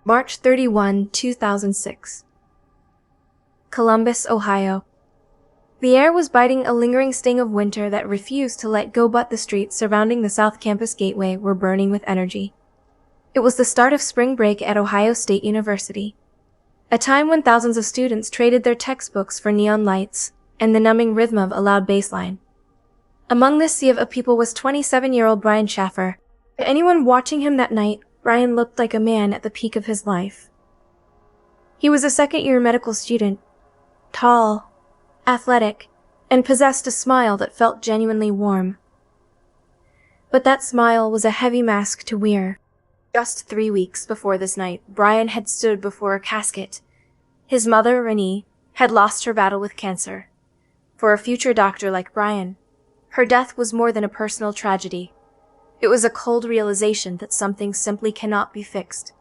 March 31, 2006. Columbus, Ohio. The air was biting a lingering sting of winter that refused to let go, but the streets surrounding the South Campus Gateway were burning with energy. It was the start of spring break at Ohio State University, a time when thousands of students traded their textbooks for neon lights and the numbing rhythm of a loud bass line. Among this sea of people was 27-year-old Brian Shaffer. To anyone watching him that night, Brian looked like a man at the peak of his life. He was a second-year medical student, tall, athletic, and possessed a smile that felt genuinely warm. But that smile was a heavy mask to wear. Just 3 weeks before this night, Brian had stood before a casket. His mother, Renee, had lost her battle with cancer. For a future doctor like Brian, her death was more than a personal tragedy. It was a cold realization that something simply cannot be fixed.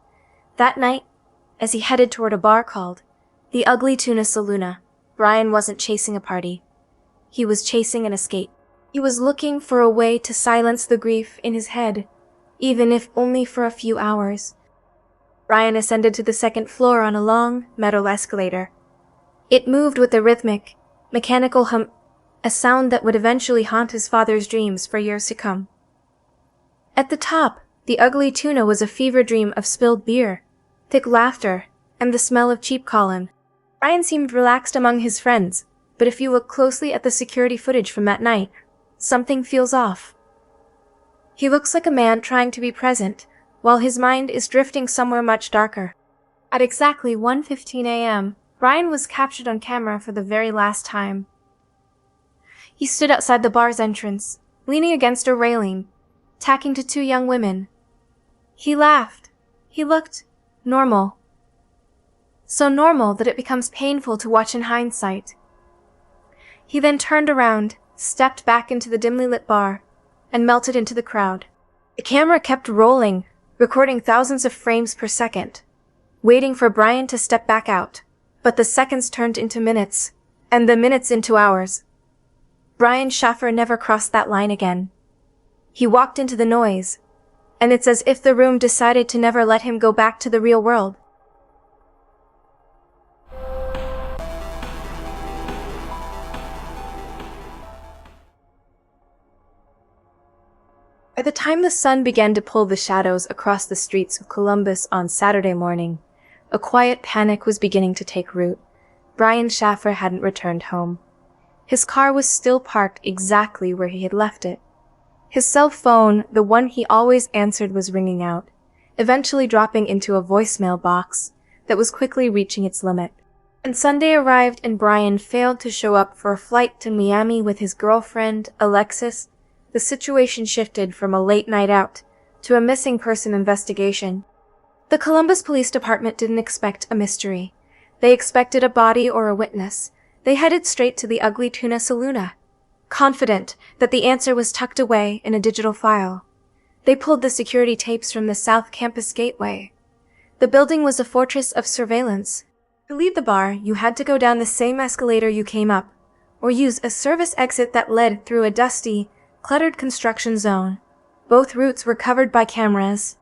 That night, as he headed toward a bar called the Ugly Tuna Saloona, Brian wasn't chasing a party. He was chasing an escape. He was looking for a way to silence the grief in his head, even if only for a few hours. Brian ascended to the second floor on a long, metal escalator. It moved with a rhythmic, mechanical hum, a sound that would eventually haunt his father's dreams for years to come. At the top, the Ugly Tuna was a fever dream of spilled beer, thick laughter, and the smell of cheap column. Brian seemed relaxed among his friends, but if you look closely at the security footage from that night, something feels off. He looks like a man trying to be present, while his mind is drifting somewhere much darker. At exactly 1:15 a.m., Brian was captured on camera for the very last time. He stood outside the bar's entrance, leaning against a railing, talking to two young women. He laughed. He looked normal. So normal that it becomes painful to watch in hindsight. He then turned around, stepped back into the dimly lit bar, and melted into the crowd. The camera kept rolling, recording thousands of frames per second, waiting for Brian to step back out. But the seconds turned into minutes, and the minutes into hours. Brian Shaffer never crossed that line again. He walked into the noise, and it's as if the room decided to never let him go back to the real world. By the time the sun began to pull the shadows across the streets of Columbus on Saturday morning, a quiet panic was beginning to take root. Brian Shaffer hadn't returned home. His car was still parked exactly where he had left it. His cell phone, the one he always answered, was ringing out, eventually dropping into a voicemail box that was quickly reaching its limit. When Sunday arrived and Brian failed to show up for a flight to Miami with his girlfriend, Alexis, the situation shifted from a late night out to a missing person investigation. The Columbus Police Department didn't expect a mystery. They expected a body or a witness. They headed straight to the Ugly Tuna Saloona, confident that the answer was tucked away in a digital file. They pulled the security tapes from the South Campus Gateway. The building was a fortress of surveillance. To leave the bar, you had to go down the same escalator you came up, or use a service exit that led through a dusty, cluttered construction zone. Both routes were covered by cameras.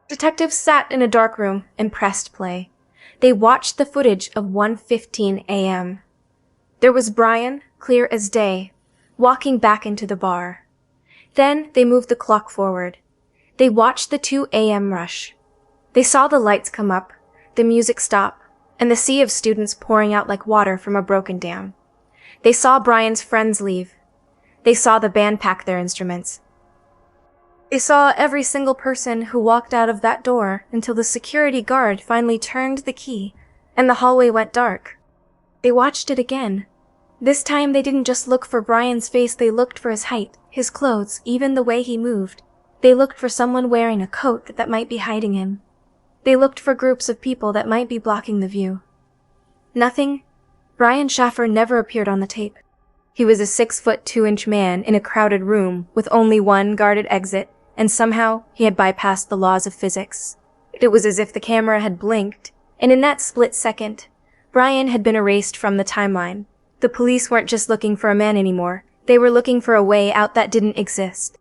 Detectives sat in a dark room and pressed play. They watched the footage of 1:15 a.m. There was Brian, clear as day, walking back into the bar. Then they moved the clock forward. They watched the 2 a.m. rush. They saw the lights come up, the music stop, and the sea of students pouring out like water from a broken dam. They saw Brian's friends leave. They saw the band pack their instruments. They saw every single person who walked out of that door until the security guard finally turned the key and the hallway went dark. They watched it again. This time they didn't just look for Brian's face, they looked for his height, his clothes, even the way he moved. They looked for someone wearing a coat that might be hiding him. They looked for groups of people that might be blocking the view. Nothing. Brian Shaffer never appeared on the tape. He was a 6'2" man in a crowded room with only one guarded exit, and somehow he had bypassed the laws of physics. It was as if the camera had blinked, and in that split second, Brian had been erased from the timeline. The police weren't just looking for a man anymore. They were looking for a way out that didn't exist.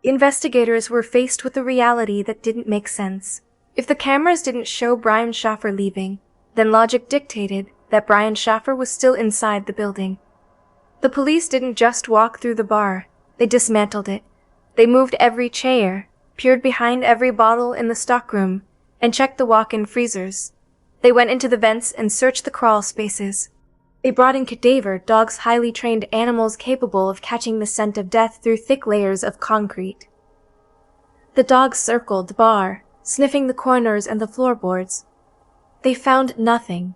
Investigators were faced with a reality that didn't make sense. If the cameras didn't show Brian Shaffer leaving, then logic dictated that Brian Shaffer was still inside the building. The police didn't just walk through the bar, they dismantled it. They moved every chair, peered behind every bottle in the stockroom, and checked the walk-in freezers. They went into the vents and searched the crawl spaces. They brought in cadaver dogs, highly trained animals capable of catching the scent of death through thick layers of concrete. The dogs circled the bar, sniffing the corners and the floorboards. They found nothing.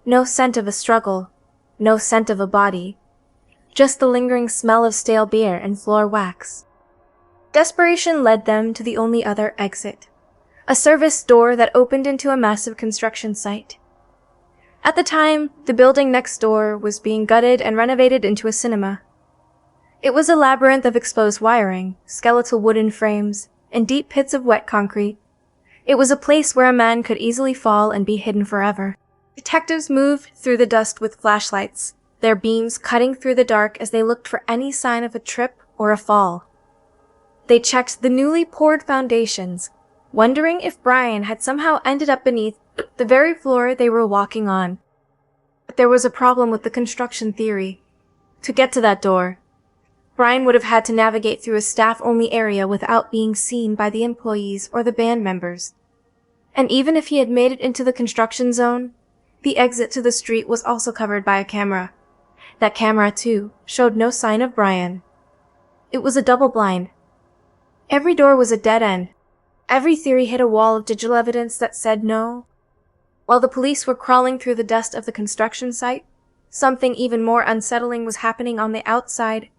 No scent of a struggle, no scent of a body, just the lingering smell of stale beer and floor wax. Desperation led them to the only other exit, a service door that opened into a massive construction site. At the time, the building next door was being gutted and renovated into a cinema. It was a labyrinth of exposed wiring, skeletal wooden frames, and deep pits of wet concrete. It was a place where a man could easily fall and be hidden forever. Detectives moved through the dust with flashlights, their beams cutting through the dark as they looked for any sign of a trip or a fall. They checked the newly poured foundations, wondering if Brian had somehow ended up beneath the very floor they were walking on. But there was a problem with the construction theory. To get to that door, Brian would have had to navigate through a staff-only area without being seen by the employees or the band members. And even if he had made it into the construction zone, the exit to the street was also covered by a camera. That camera, too, showed no sign of Brian. It was a double blind. Every door was a dead end. Every theory hit a wall of digital evidence that said no. While the police were crawling through the dust of the construction site, something even more unsettling was happening on the outside.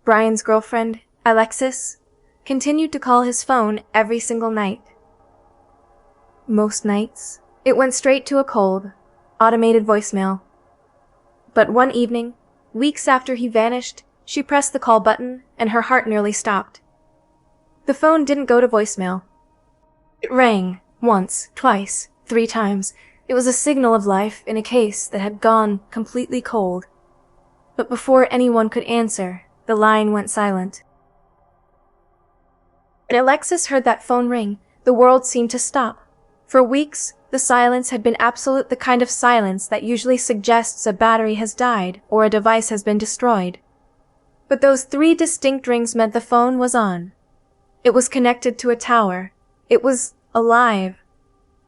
Brian's girlfriend, Alexis, continued to call his phone every single night. Most nights, it went straight to a cold, automated voicemail. But one evening, weeks after he vanished, she pressed the call button and her heart nearly stopped. The phone didn't go to voicemail. It rang, once, twice, 3 times. It was a signal of life in a case that had gone completely cold. But before anyone could answer, the line went silent. When Alexis heard that phone ring, the world seemed to stop. For weeks, the silence had been absolute, the kind of silence that usually suggests a battery has died or a device has been destroyed. But those 3 distinct rings meant the phone was on. It was connected to a tower. It was alive.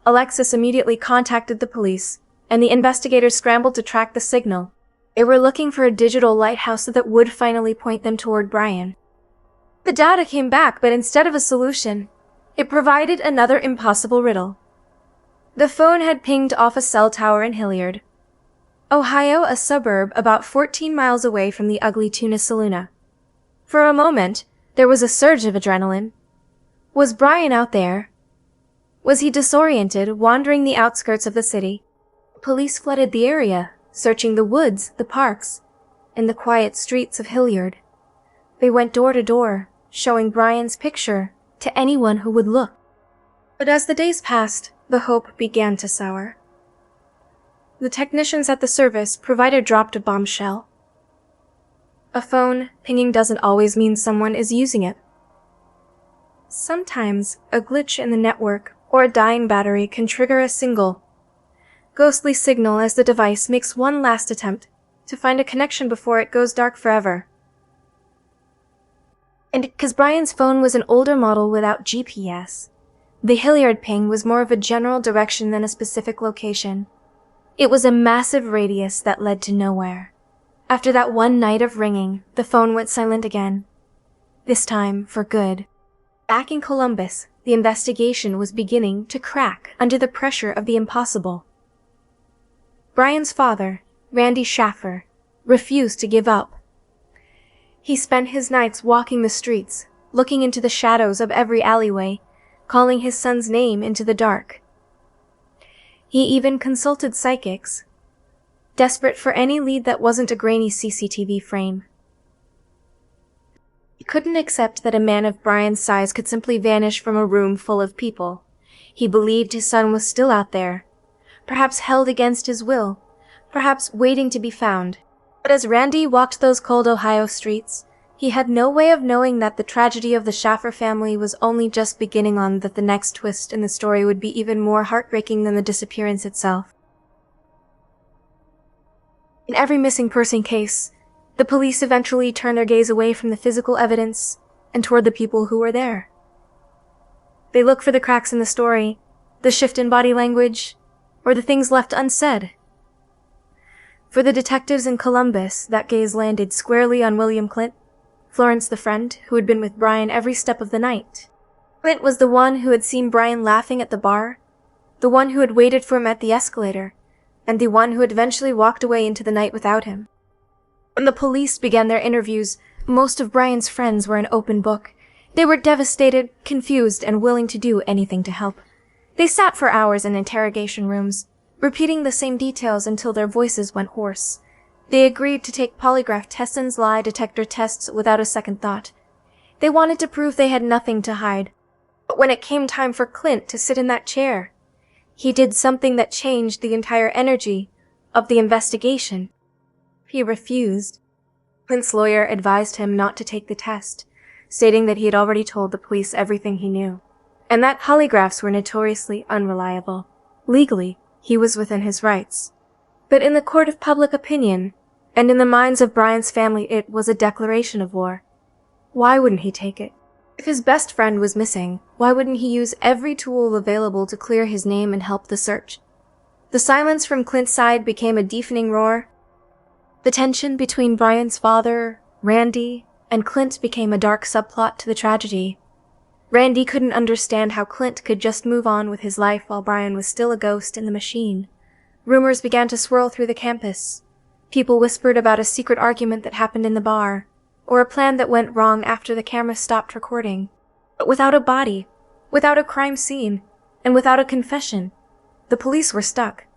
Alexis immediately contacted the police, and the investigators scrambled to track the signal. They were looking for a digital lighthouse that would finally point them toward Brian. The data came back, but instead of a solution, it provided another impossible riddle. The phone had pinged off a cell tower in Hilliard, Ohio, a suburb about 14 miles away from the Ugly Tuna Saloona. For a moment, there was a surge of adrenaline. Was Brian out there? Was he disoriented, wandering the outskirts of the city? Police flooded the area, searching the woods, the parks, and the quiet streets of Hilliard. They went door to door, showing Brian's picture to anyone who would look. But as the days passed, the hope began to sour. The technicians at the service provider dropped a bombshell. A phone pinging doesn't always mean someone is using it. Sometimes a glitch in the network or a dying battery can trigger a single, ghostly signal as the device makes one last attempt to find a connection before it goes dark forever. And because Brian's phone was an older model without GPS, the Hilliard ping was more of a general direction than a specific location. It was a massive radius that led to nowhere. After that one night of ringing, the phone went silent again. This time for good. Back in Columbus, the investigation was beginning to crack under the pressure of the impossible. Brian's father, Randy Shaffer, refused to give up. He spent his nights walking the streets, looking into the shadows of every alleyway, calling his son's name into the dark. He even consulted psychics, desperate for any lead that wasn't a grainy CCTV frame. He couldn't accept that a man of Brian's size could simply vanish from a room full of people. He believed his son was still out there, perhaps held against his will, perhaps waiting to be found. But as Randy walked those cold Ohio streets, He had no way of knowing that the tragedy of the Shaffer family was only just beginning on, that the next twist in the story would be even more heartbreaking than the disappearance itself. In every missing person case, the police eventually turn their gaze away from the physical evidence and toward the people who were there. They look for the cracks in the story, the shift in body language, or the things left unsaid. For the detectives in Columbus, that gaze landed squarely on William Clint, Florence the friend who had been with Brian every step of the night. Clint was the one who had seen Brian laughing at the bar, the one who had waited for him at the escalator, and the one who had eventually walked away into the night without him. When the police began their interviews, most of Brian's friends were an open book. They were devastated, confused, and willing to do anything to help. They sat for hours in interrogation rooms, repeating the same details until their voices went hoarse. They agreed to take polygraph tests and lie detector tests without a second thought. They wanted to prove they had nothing to hide. But when it came time for Clint to sit in that chair, he did something that changed the entire energy of the investigation. He refused. Clint's lawyer advised him not to take the test, stating that he had already told the police everything he knew, and that polygraphs were notoriously unreliable. Legally, he was within his rights. But in the court of public opinion, and in the minds of Brian's family, it was a declaration of war. Why wouldn't he take it? If his best friend was missing, why wouldn't he use every tool available to clear his name and help the search? The silence from Clint's side became a deafening roar. The tension between Brian's father, Randy, and Clint became a dark subplot to the tragedy. Randy couldn't understand how Clint could just move on with his life while Brian was still a ghost in the machine. Rumors began to swirl through the campus. People whispered about a secret argument that happened in the bar, or a plan that went wrong after the camera stopped recording. But without a body, without a crime scene, and without a confession, the police were stuck.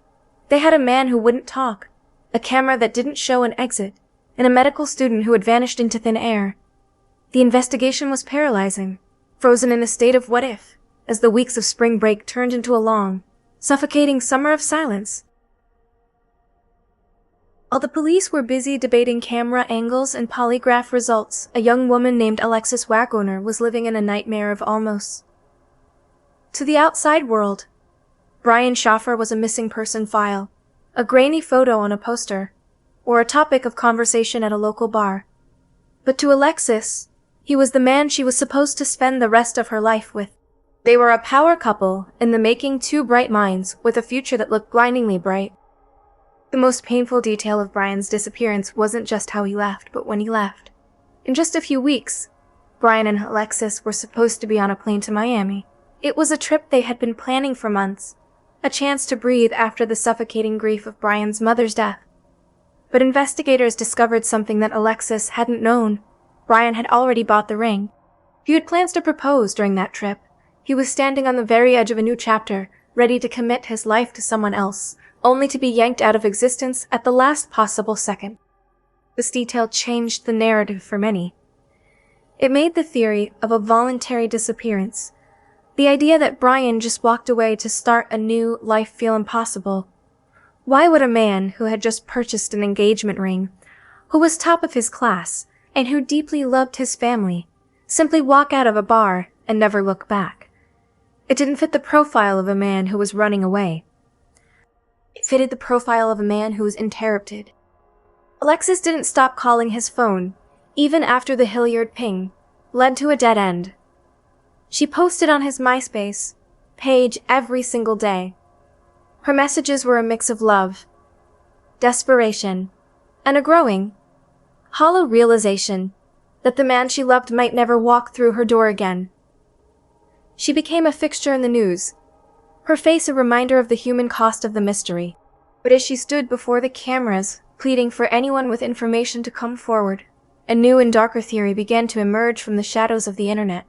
They had a man who wouldn't talk, a camera that didn't show an exit, and a medical student who had vanished into thin air. The investigation was paralyzing, frozen in a state of what if, as the weeks of spring break turned into a long, suffocating summer of silence. While the police were busy debating camera angles and polygraph results, a young woman named Alexis Wagoner was living in a nightmare of almost. To the outside world, Brian Shaffer was a missing person file, a grainy photo on a poster, or a topic of conversation at a local bar. But to Alexis, he was the man she was supposed to spend the rest of her life with. They were a power couple, in the making, two bright minds with a future that looked blindingly bright. The most painful detail of Brian's disappearance wasn't just how he left, but when he left. In just a few weeks, Brian and Alexis were supposed to be on a plane to Miami. It was a trip they had been planning for months, a chance to breathe after the suffocating grief of Brian's mother's death. But investigators discovered something that Alexis hadn't known. Brian had already bought the ring. He had plans to propose during that trip. He was standing on the very edge of a new chapter, ready to commit his life to someone else, only to be yanked out of existence at the last possible second. This detail changed the narrative for many. It made the theory of a voluntary disappearance, the idea that Brian just walked away to start a new life, feel impossible. Why would a man who had just purchased an engagement ring, who was top of his class, and who deeply loved his family, simply walk out of a bar and never look back? It didn't fit the profile of a man who was running away. It fitted the profile of a man who was interrupted. Alexis didn't stop calling his phone, even after the Hilliard ping led to a dead end. She posted on his MySpace page every single day. Her messages were a mix of love, desperation, and a growing, hollow realization that the man she loved might never walk through her door again. She became a fixture in the news, her face a reminder of the human cost of the mystery. But as she stood before the cameras, pleading for anyone with information to come forward, a new and darker theory began to emerge from the shadows of the internet.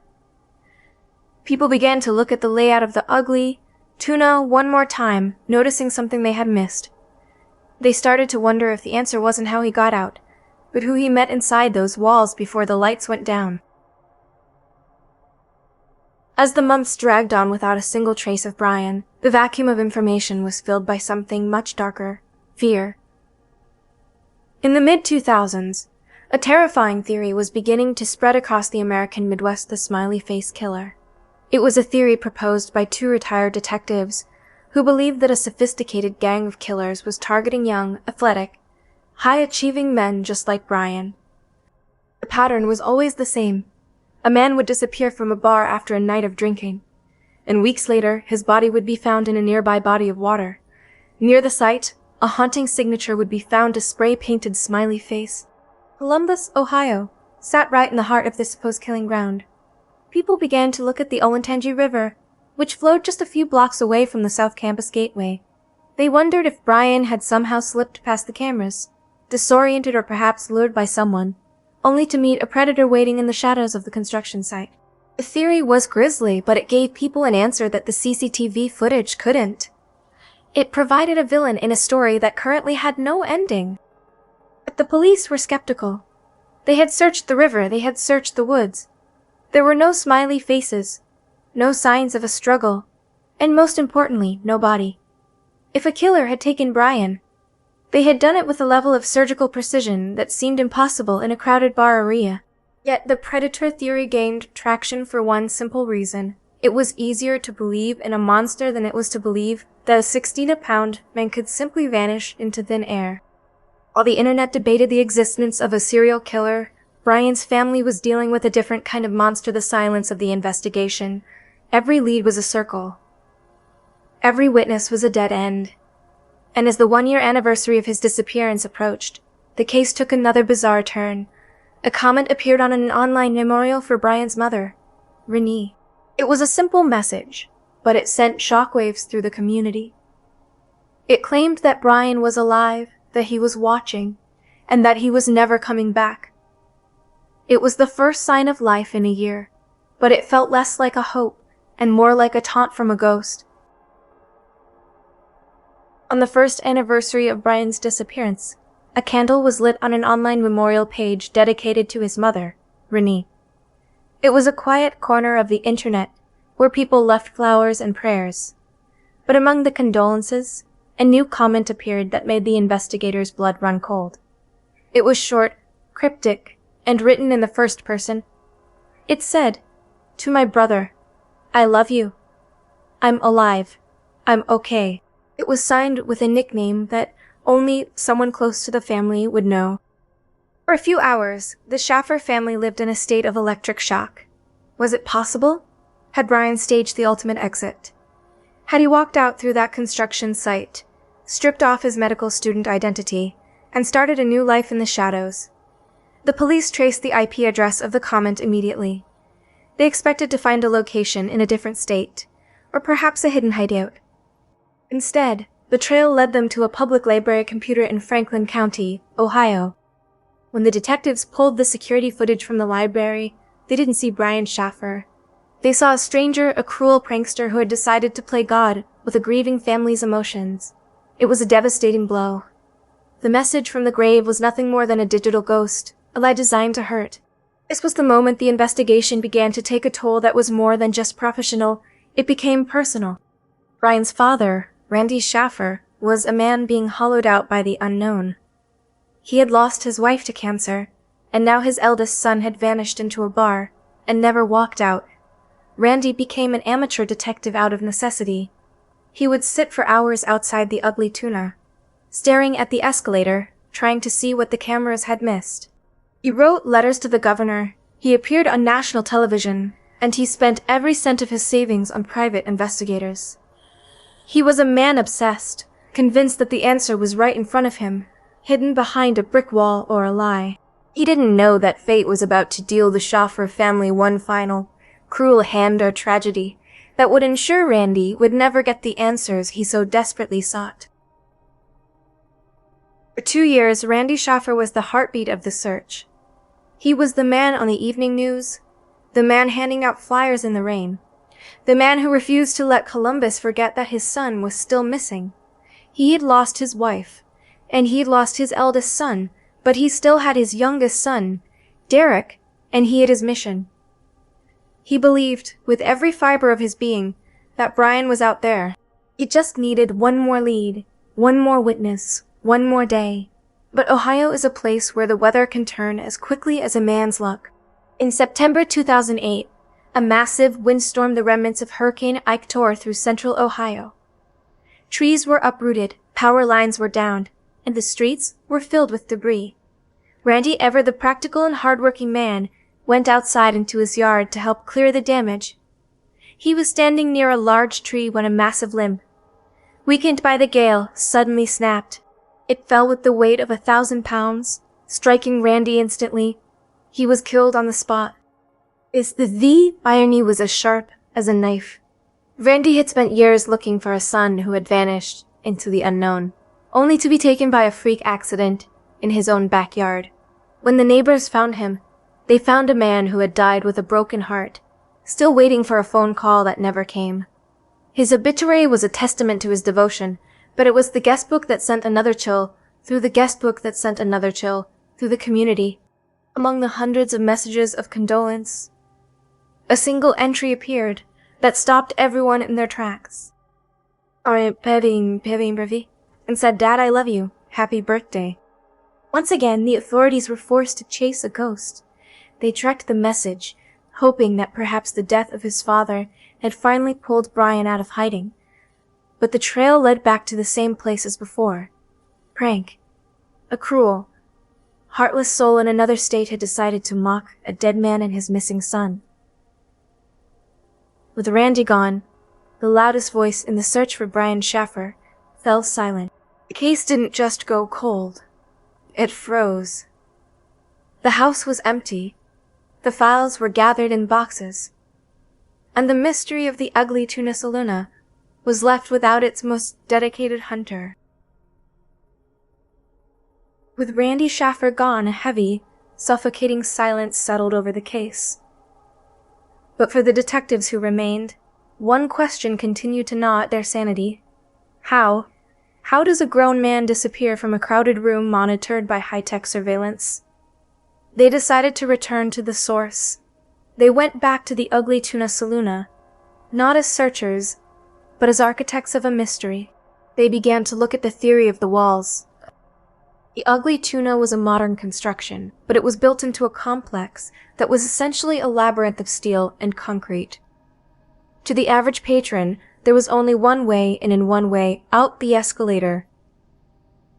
People began to look at the layout of the Ugly Tuna one more time, noticing something they had missed. They started to wonder if the answer wasn't how he got out, but who he met inside those walls before the lights went down. As the months dragged on without a single trace of Brian, the vacuum of information was filled by something much darker: fear. In the mid-2000s, A terrifying theory was beginning to spread across the American Midwest: the smiley face killer. It was a theory proposed by two retired detectives who believed that a sophisticated gang of killers was targeting young, athletic, high-achieving men just like Brian. The pattern was always the same. A man would disappear from a bar after a night of drinking, and weeks later his body would be found in a nearby body of water. Near the site, a haunting signature would be found: a spray-painted smiley face. Columbus, Ohio, sat right in the heart of this supposed killing ground. People began to look at the Olentangy River, which flowed just a few blocks away from the South Campus Gateway. They wondered if Brian had somehow slipped past the cameras, disoriented or perhaps lured by someone, only to meet a predator waiting in the shadows of the construction site. The theory was grisly, but it gave people an answer that the CCTV footage couldn't. It provided a villain in a story that currently had no ending. But the police were skeptical. They had searched the river, they had searched the woods. There were no smiley faces, no signs of a struggle, and most importantly, no body. If a killer had taken Brian, they had done it with a level of surgical precision that seemed impossible in a crowded bar area. Yet the predator theory gained traction for one simple reason. It was easier to believe in a monster than it was to believe that a 16-pound man could simply vanish into thin air. While the internet debated the existence of a serial killer, Brian's family was dealing with a different kind of monster: the silence of the investigation. Every lead was a circle. Every witness was a dead end. And as the one-year anniversary of his disappearance approached, the case took another bizarre turn. A comment appeared on an online memorial for Brian's mother, Renee. It was a simple message, but it sent shockwaves through the community. It claimed that Brian was alive, that he was watching, and that he was never coming back. It was the first sign of life in a year, but it felt less like a hope and more like a taunt from a ghost. On the first anniversary of Brian's disappearance, a candle was lit on an online memorial page dedicated to his mother, Renee. It was a quiet corner of the internet where people left flowers and prayers. But among the condolences, a new comment appeared that made the investigators' blood run cold. It was short, cryptic, and written in the first person. It said, "To my brother, I love you. I'm alive. I'm okay." It was signed with a nickname that only someone close to the family would know. For a few hours, the Shaffer family lived in a state of electric shock. Was it possible? Had Brian staged the ultimate exit? Had he walked out through that construction site, stripped off his medical student identity, and started a new life in the shadows? The police traced the IP address of the comment immediately. They expected to find a location in a different state, or perhaps a hidden hideout. Instead, the trail led them to a public library computer in Franklin County, Ohio. When the detectives pulled the security footage from the library, they didn't see Brian Shaffer. They saw a stranger, a cruel prankster who had decided to play God with a grieving family's emotions. It was a devastating blow. The message from the grave was nothing more than a digital ghost, a lie designed to hurt. This was the moment the investigation began to take a toll that was more than just professional. It became personal. Brian's father, Randy Shaffer, was a man being hollowed out by the unknown. He had lost his wife to cancer, and now his eldest son had vanished into a bar and never walked out. Randy became an amateur detective out of necessity. He would sit for hours outside the Ugly Tuna, staring at the escalator, trying to see what the cameras had missed. He wrote letters to the governor, he appeared on national television, and he spent every cent of his savings on private investigators. He was a man obsessed, convinced that the answer was right in front of him, hidden behind a brick wall or a lie. He didn't know that fate was about to deal the Shaffer family one final, cruel hand or tragedy that would ensure Randy would never get the answers he so desperately sought. For 2 years, Randy Shaffer was the heartbeat of the search. He was the man on the evening news, the man handing out flyers in the rain, the man who refused to let Columbus forget that his son was still missing. He had lost his wife, and he had lost his eldest son, but he still had his youngest son, Derek, and he had his mission. He believed, with every fiber of his being, that Brian was out there. He just needed one more lead, one more witness, one more day. But Ohio is a place where the weather can turn as quickly as a man's luck. In September 2008, a massive windstorm the remnants of Hurricane Ike tore through central Ohio. Trees were uprooted, power lines were downed, and the streets were filled with debris. Randy Ever, the practical and hardworking man, went outside into his yard to help clear the damage. He was standing near a large tree when a massive limb, weakened by the gale, suddenly snapped. It fell with the weight of 1,000 pounds, striking Randy instantly. He was killed on the spot. The irony was as sharp as a knife. Randy had spent years looking for a son who had vanished into the unknown, only to be taken by a freak accident in his own backyard. When the neighbors found him, they found a man who had died with a broken heart, still waiting for a phone call that never came. His obituary was a testament to his devotion, but it was the guestbook that sent another chill through the guestbook that sent another chill through the community. Among the hundreds of messages of condolence, a single entry appeared that stopped everyone in their tracks. Brevi, and said, "Dad, I love you. Happy birthday." Once again, the authorities were forced to chase a ghost. They tracked the message, hoping that perhaps the death of his father had finally pulled Brian out of hiding. But the trail led back to the same place as before. Prank. A cruel, heartless soul in another state had decided to mock a dead man and his missing son. With Randy gone, the loudest voice in the search for Brian Shaffer fell silent. The case didn't just go cold. It froze. The house was empty. The files were gathered in boxes. And the mystery of the Ugly Tuna Saloona was left without its most dedicated hunter. With Randy Shaffer gone, a heavy, suffocating silence settled over the case. But for the detectives who remained, one question continued to gnaw at their sanity. How does a grown man disappear from a crowded room monitored by high-tech surveillance? They decided to return to the source. They went back to the Ugly Tuna Saloona, not as searchers, but as architects of a mystery. They began to look at the theory of the walls. The Ugly Tuna was a modern construction, but it was built into a complex that was essentially a labyrinth of steel and concrete. To the average patron, there was only one way in and one way out the escalator.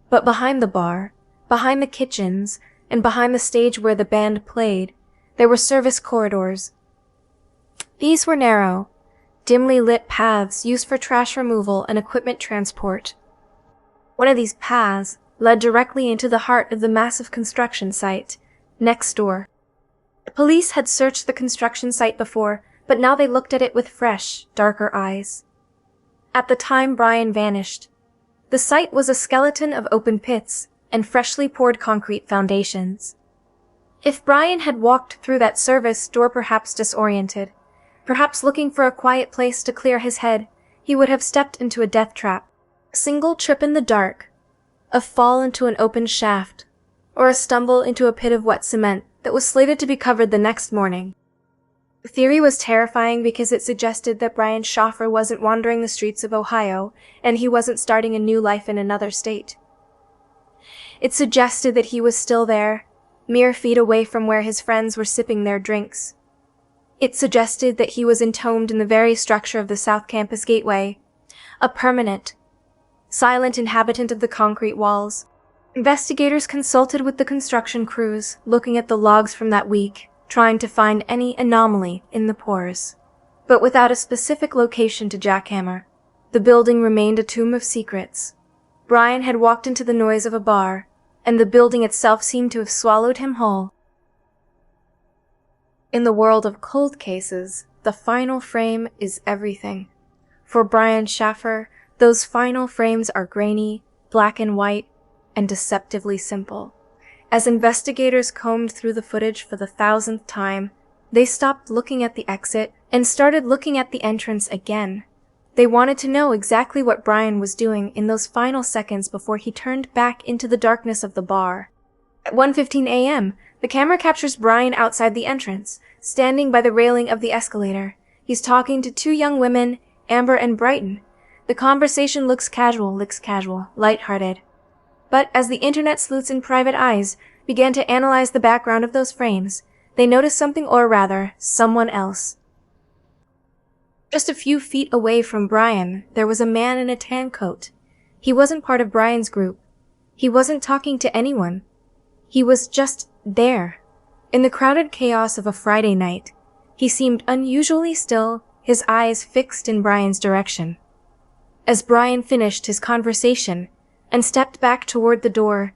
But behind the bar, behind the kitchens, and behind the stage where the band played, there were service corridors. These were narrow, dimly lit paths used for trash removal and equipment transport. One of these paths led directly into the heart of the massive construction site, next door. The police had searched the construction site before, but now they looked at it with fresh, darker eyes. At the time Brian vanished, the site was a skeleton of open pits and freshly poured concrete foundations. If Brian had walked through that service door perhaps disoriented, perhaps looking for a quiet place to clear his head, he would have stepped into a death trap. A single trip in the dark, a fall into an open shaft, or a stumble into a pit of wet cement that was slated to be covered the next morning. The theory was terrifying because it suggested that Brian Shaffer wasn't wandering the streets of Ohio, and he wasn't starting a new life in another state. It suggested that he was still there, mere feet away from where his friends were sipping their drinks. It suggested that he was entombed in the very structure of the South Campus Gateway, a permanent, silent inhabitant of the concrete walls. Investigators consulted with the construction crews, looking at the logs from that week, trying to find any anomaly in the pores. But without a specific location to jackhammer, the building remained a tomb of secrets. Brian had walked into the noise of a bar, and the building itself seemed to have swallowed him whole. In the world of cold cases, the final frame is everything. For Brian Shaffer, those final frames are grainy, black and white, and deceptively simple. As investigators combed through the footage for the 1,000th time, they stopped looking at the exit and started looking at the entrance again. They wanted to know exactly what Brian was doing in those final seconds before he turned back into the darkness of the bar. At 1:15 a.m., the camera captures Brian outside the entrance, standing by the railing of the escalator. He's talking to two young women, Amber and Brighton. The conversation looks casual, lighthearted. But as the internet sleuths and private eyes began to analyze the background of those frames, they noticed something, or rather, someone else. Just a few feet away from Brian, there was a man in a tan coat. He wasn't part of Brian's group. He wasn't talking to anyone. He was just there. In the crowded chaos of a Friday night, he seemed unusually still, his eyes fixed in Brian's direction. As Brian finished his conversation and stepped back toward the door,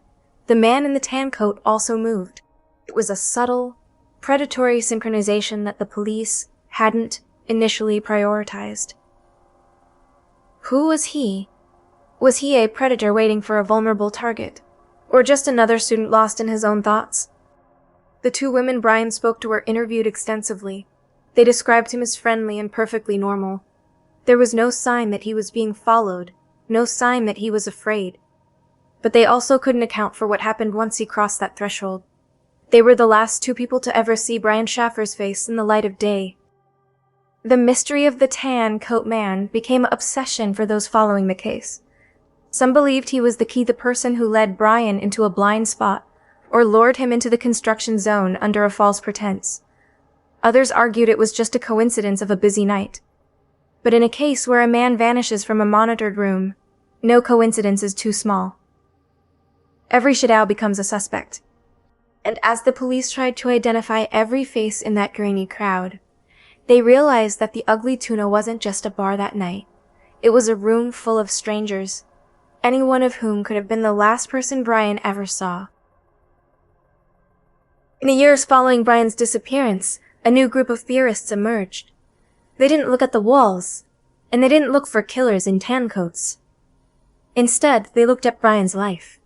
the man in the tan coat also moved. It was a subtle, predatory synchronization that the police hadn't initially prioritized. Who was he? Was he a predator waiting for a vulnerable target, or just another student lost in his own thoughts? The two women Brian spoke to were interviewed extensively. They described him as friendly and perfectly normal. There was no sign that he was being followed, no sign that he was afraid. But they also couldn't account for what happened once he crossed that threshold. They were the last two people to ever see Brian Shaffer's face in the light of day. The mystery of the tan coat man became an obsession for those following the case. Some believed he was the person who led Brian into a blind spot, or lured him into the construction zone under a false pretense. Others argued it was just a coincidence of a busy night. But in a case where a man vanishes from a monitored room, no coincidence is too small. Every shadow becomes a suspect. And as the police tried to identify every face in that grainy crowd, they realized that the Ugly Tuna wasn't just a bar that night. It was a room full of strangers, any one of whom could have been the last person Brian ever saw. In the years following Brian's disappearance, a new group of theorists emerged. They didn't look at the walls, and they didn't look for killers in tan coats. Instead, they looked at Brian's life.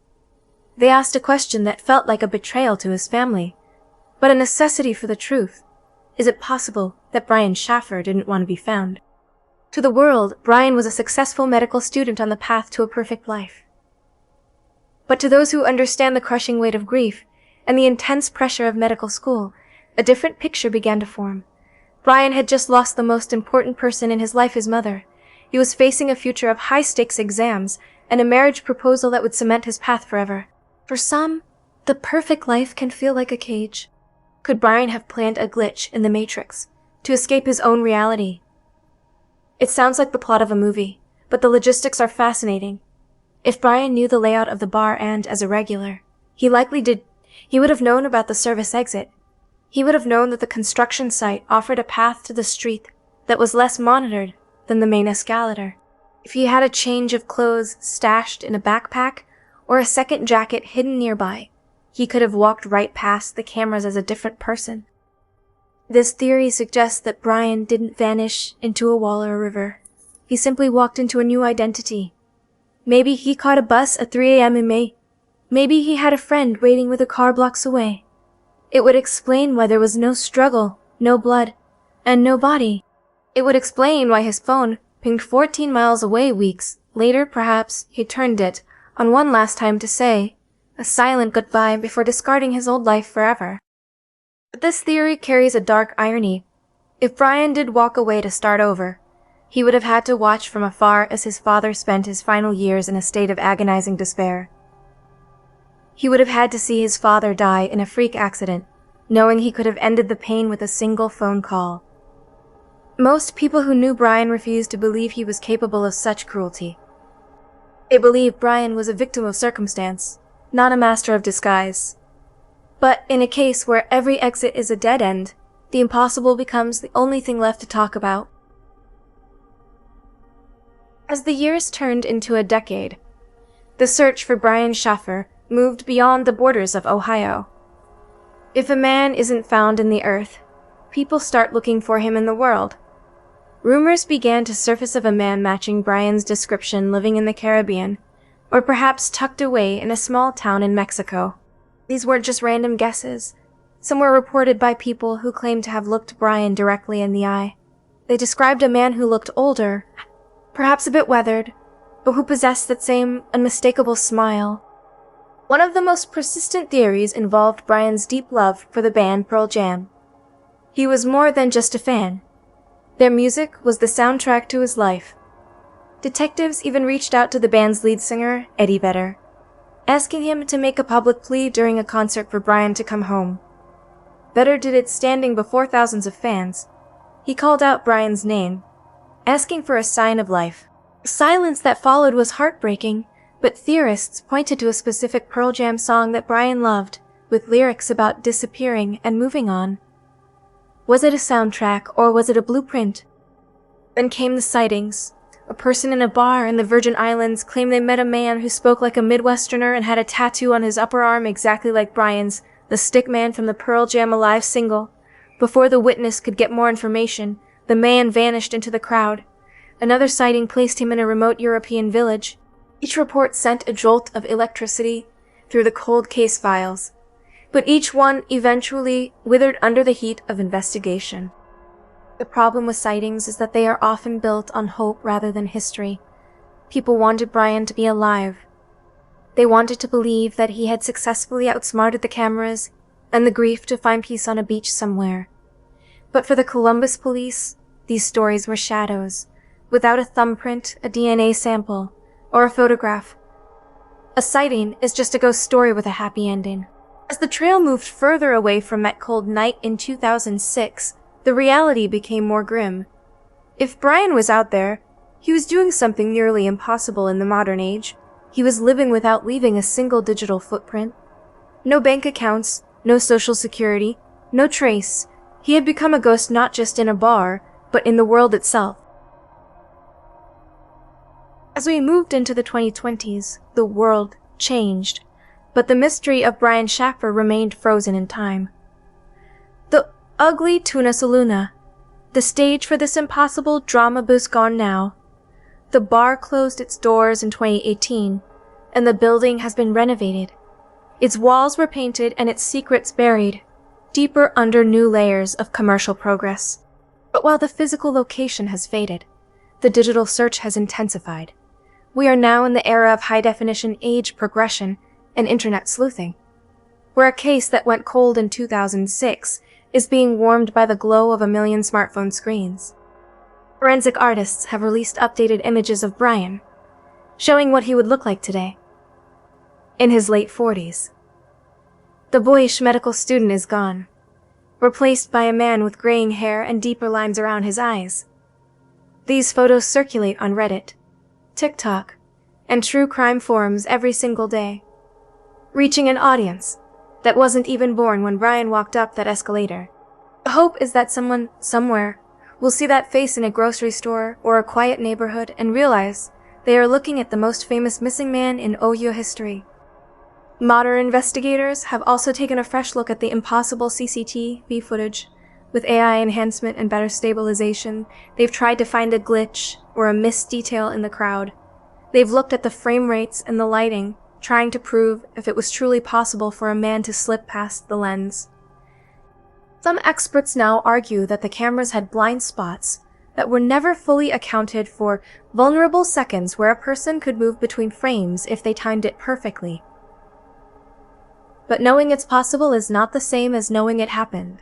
They asked a question that felt like a betrayal to his family, but a necessity for the truth. Is it possible that Brian Shaffer didn't want to be found? To the world, Brian was a successful medical student on the path to a perfect life. But to those who understand the crushing weight of grief and the intense pressure of medical school, a different picture began to form. Brian had just lost the most important person in his life, his mother. He was facing a future of high-stakes exams and a marriage proposal that would cement his path forever. For some, the perfect life can feel like a cage. Could Brian have planned a glitch in the Matrix to escape his own reality? It sounds like the plot of a movie, but the logistics are fascinating. If Brian knew the layout of the bar and, as a regular, he would have known about the service exit. He would have known that the construction site offered a path to the street that was less monitored than the main escalator. If he had a change of clothes stashed in a backpack or a second jacket hidden nearby, he could have walked right past the cameras as a different person. This theory suggests that Brian didn't vanish into a wall or a river. He simply walked into a new identity. Maybe he caught a bus at 3 a.m. in May. Maybe he had a friend waiting with a car blocks away. It would explain why there was no struggle, no blood, and no body. It would explain why his phone pinged 14 miles away weeks later. Perhaps he turned it on one last time to say a silent goodbye before discarding his old life forever. But this theory carries a dark irony. If Brian did walk away to start over, he would have had to watch from afar as his father spent his final years in a state of agonizing despair. He would have had to see his father die in a freak accident, knowing he could have ended the pain with a single phone call. Most people who knew Brian refused to believe he was capable of such cruelty. They believed Brian was a victim of circumstance, not a master of disguise. But in a case where every exit is a dead end, the impossible becomes the only thing left to talk about. As the years turned into a decade, the search for Brian Shaffer moved beyond the borders of Ohio. If a man isn't found in the earth, people start looking for him in the world. Rumors began to surface of a man matching Brian's description living in the Caribbean, or perhaps tucked away in a small town in Mexico. These weren't just random guesses. Some were reported by people who claimed to have looked Brian directly in the eye. They described a man who looked older, perhaps a bit weathered, but who possessed that same unmistakable smile. One of the most persistent theories involved Brian's deep love for the band Pearl Jam. He was more than just a fan. Their music was the soundtrack to his life. Detectives even reached out to the band's lead singer, Eddie Vedder. asking him to make a public plea during a concert for Brian to come home. Vedder did it standing before thousands of fans. He called out Brian's name, asking for a sign of life. The silence that followed was heartbreaking, but theorists pointed to a specific Pearl Jam song that Brian loved, with lyrics about disappearing and moving on. Was it a soundtrack, or was it a blueprint? Then came the sightings. A person in a bar in the Virgin Islands claimed they met a man who spoke like a Midwesterner and had a tattoo on his upper arm exactly like Brian's, the stick man from the Pearl Jam Alive single. Before the witness could get more information, the man vanished into the crowd. Another sighting placed him in a remote European village. Each report sent a jolt of electricity through the cold case files, but each one eventually withered under the heat of investigation. The problem with sightings is that they are often built on hope rather than history. People wanted Brian to be alive. They wanted to believe that he had successfully outsmarted the cameras and the grief to find peace on a beach somewhere. But for the Columbus police, these stories were shadows, without a thumbprint, a DNA sample, or a photograph. A sighting is just a ghost story with a happy ending. As the trail moved further away from that cold night in 2006, the reality became more grim. If Brian was out there, he was doing something nearly impossible in the modern age. He was living without leaving a single digital footprint. No bank accounts, no social security, no trace. He had become a ghost not just in a bar, but in the world itself. As we moved into the 2020s, the world changed, but the mystery of Brian Shaffer remained frozen in time. The Ugly Tuna Saloona, the stage for this impossible drama was gone now. The bar closed its doors in 2018, and the building has been renovated. Its walls were painted and its secrets buried, deeper under new layers of commercial progress. But while the physical location has faded, the digital search has intensified. We are now in the era of high-definition age progression and internet sleuthing, where a case that went cold in 2006 is being warmed by the glow of a million smartphone screens. Forensic artists have released updated images of Brian, showing what he would look like today, in his late 40s. The boyish medical student is gone, replaced by a man with graying hair and deeper lines around his eyes. These photos circulate on Reddit, TikTok, and true crime forums every single day, reaching an audience that wasn't even born when Brian walked up that escalator. The hope is that someone, somewhere, will see that face in a grocery store or a quiet neighborhood and realize they are looking at the most famous missing man in OU history. Modern investigators have also taken a fresh look at the impossible CCTV footage. With AI enhancement and better stabilization, they've tried to find a glitch or a missed detail in the crowd. They've looked at the frame rates and the lighting, trying to prove if it was truly possible for a man to slip past the lens. Some experts now argue that the cameras had blind spots that were never fully accounted for, vulnerable seconds where a person could move between frames if they timed it perfectly. But knowing it's possible is not the same as knowing it happened.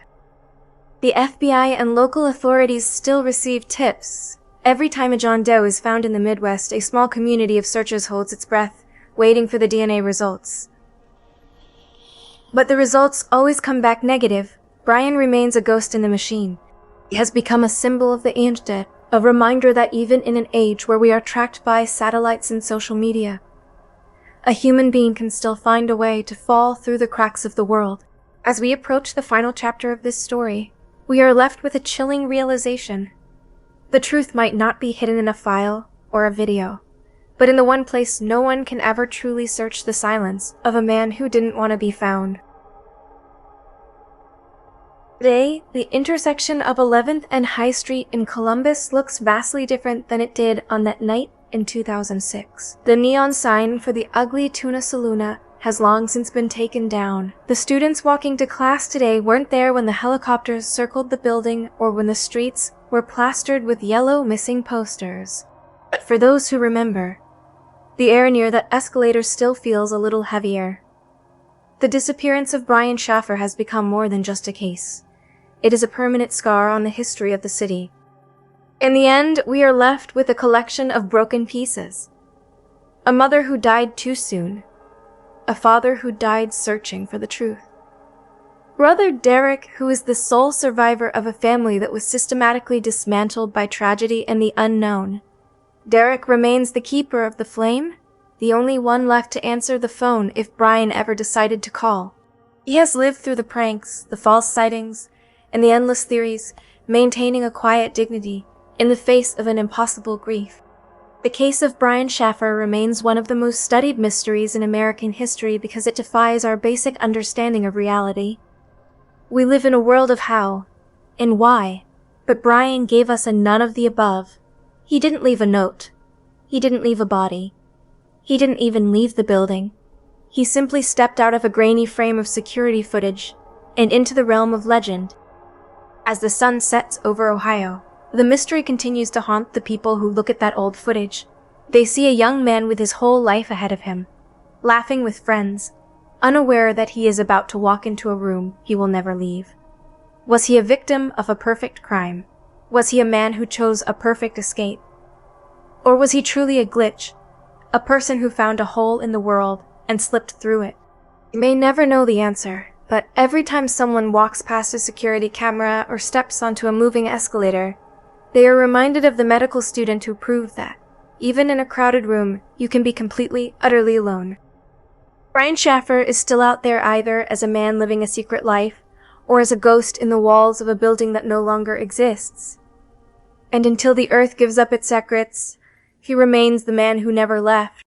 The FBI and local authorities still receive tips. Every time a John Doe is found in the Midwest, a small community of searchers holds its breath, waiting for the DNA results. But the results always come back negative. Brian remains a ghost in the machine. He has become a symbol of the ancient, a reminder that even in an age where we are tracked by satellites and social media, a human being can still find a way to fall through the cracks of the world. As we approach the final chapter of this story, we are left with a chilling realization. The truth might not be hidden in a file or a video, but in the one place no one can ever truly search the silence of a man who didn't want to be found. Today, the intersection of 11th and High Street in Columbus looks vastly different than it did on that night in 2006. The neon sign for the Ugly Tuna Saloona has long since been taken down. The students walking to class today weren't there when the helicopters circled the building or when the streets were plastered with yellow missing posters. But for those who remember, the air near that escalator still feels a little heavier. The disappearance of Brian Shaffer has become more than just a case. It is a permanent scar on the history of the city. In the end, we are left with a collection of broken pieces. A mother who died too soon. a father who died searching for the truth. Brother Derek, who is the sole survivor of a family that was systematically dismantled by tragedy and the unknown. Derek remains the keeper of the flame, the only one left to answer the phone if Brian ever decided to call. He has lived through the pranks, the false sightings, and the endless theories, maintaining a quiet dignity in the face of an impossible grief. The case of Brian Shaffer remains one of the most studied mysteries in American history because it defies our basic understanding of reality. We live in a world of how and why, but Brian gave us a none of the above. He didn't leave a note. He didn't leave a body. He didn't even leave the building. He simply stepped out of a grainy frame of security footage and into the realm of legend. As the sun sets over Ohio, the mystery continues to haunt the people who look at that old footage. They see a young man with his whole life ahead of him, laughing with friends, unaware that he is about to walk into a room he will never leave. Was he a victim of a perfect crime? Was he a man who chose a perfect escape? Or was he truly a glitch, a person who found a hole in the world and slipped through it? You may never know the answer, but every time someone walks past a security camera or steps onto a moving escalator, they are reminded of the medical student who proved that, even in a crowded room, you can be completely, utterly alone. Brian Shaffer is still out there either as a man living a secret life, or as a ghost in the walls of a building that no longer exists. And until the earth gives up its secrets, he remains the man who never left,